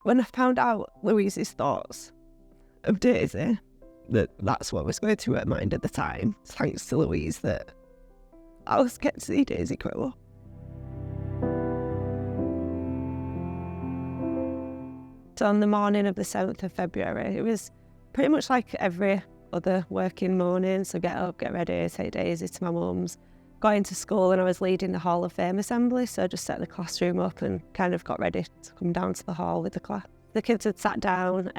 When I found out Louise's thoughts of Daisy, that's what was going through her mind at the time, thanks to Louise, that I was getting to see Daisy grow up. So on the morning of the 7th of February, it was pretty much like every other working morning. So get up, get ready, take Daisy to my mum's. Got into school and I was leading the Hall of Fame assembly, so I just set the classroom up and kind of got ready to come down to the hall with the class. The kids had sat down,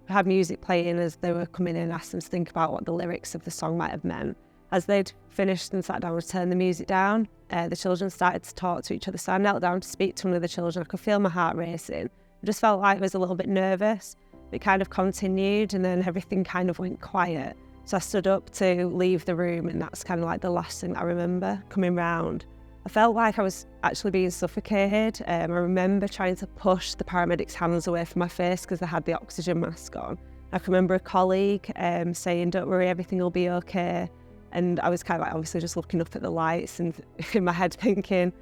had music playing as they were coming in, and asked them to think about what the lyrics of the song might have meant. As they'd finished and sat down and turned the music down, the children started to talk to each other. So I knelt down to speak to one of the children. I could feel my heart racing. I just felt like I was a little bit nervous. It kind of continued and then everything kind of went quiet. So I stood up to leave the room, and that's kind of like the last thing I remember coming round. I felt like I was actually being suffocated. I remember trying to push the paramedics' hands away from my face because they had the oxygen mask on. I can remember a colleague saying, "Don't worry, everything will be okay." And I was kind of like obviously just looking up at the lights and in my head thinking,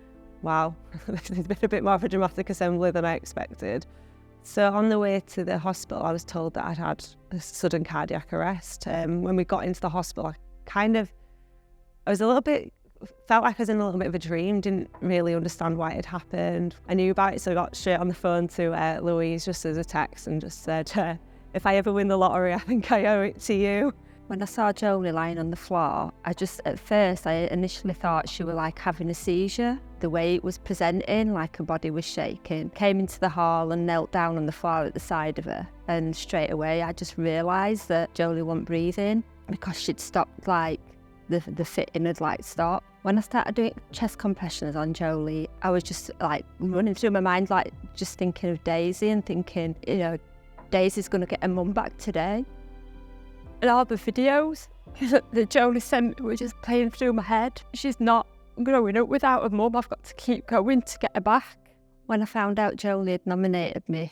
wow, this has been a bit more of a dramatic assembly than I expected. So on the way to the hospital, I was told that I'd had a sudden cardiac arrest. When we got into the hospital, felt like I was in a little bit of a dream, didn't really understand why it had happened. I knew about it, so I got straight on the phone to Louise just as a text and just said, if I ever win the lottery, I think I owe it to you. When I saw Jolie lying on the floor, at first I initially thought she was like having a seizure. The way it was presenting, like her body was shaking. Came into the hall and knelt down on the floor at the side of her. And straight away I just realised that Jolie wasn't breathing because she'd stopped, like the fitting had like stopped. When I started doing chest compressions on Jolie, I was just like running through my mind, like just thinking of Daisy and thinking, Daisy's going to get her mum back today. And all the videos that Jolie sent me were just playing through my head. She's not growing up without her mum. I've got to keep going to get her back. When I found out Jolie had nominated me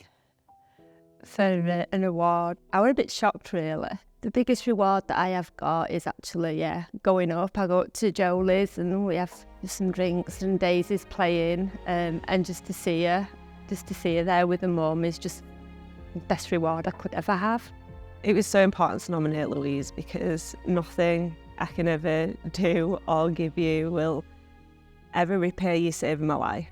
for an award, I was a bit shocked, really. The biggest reward that I have got is actually, going up. I go up to Jolie's and we have some drinks and Daisy's playing, and just to see her there with her mum is just the best reward I could ever have. It was so important to nominate Louise because nothing I can ever do or give you will ever repay you saving my life.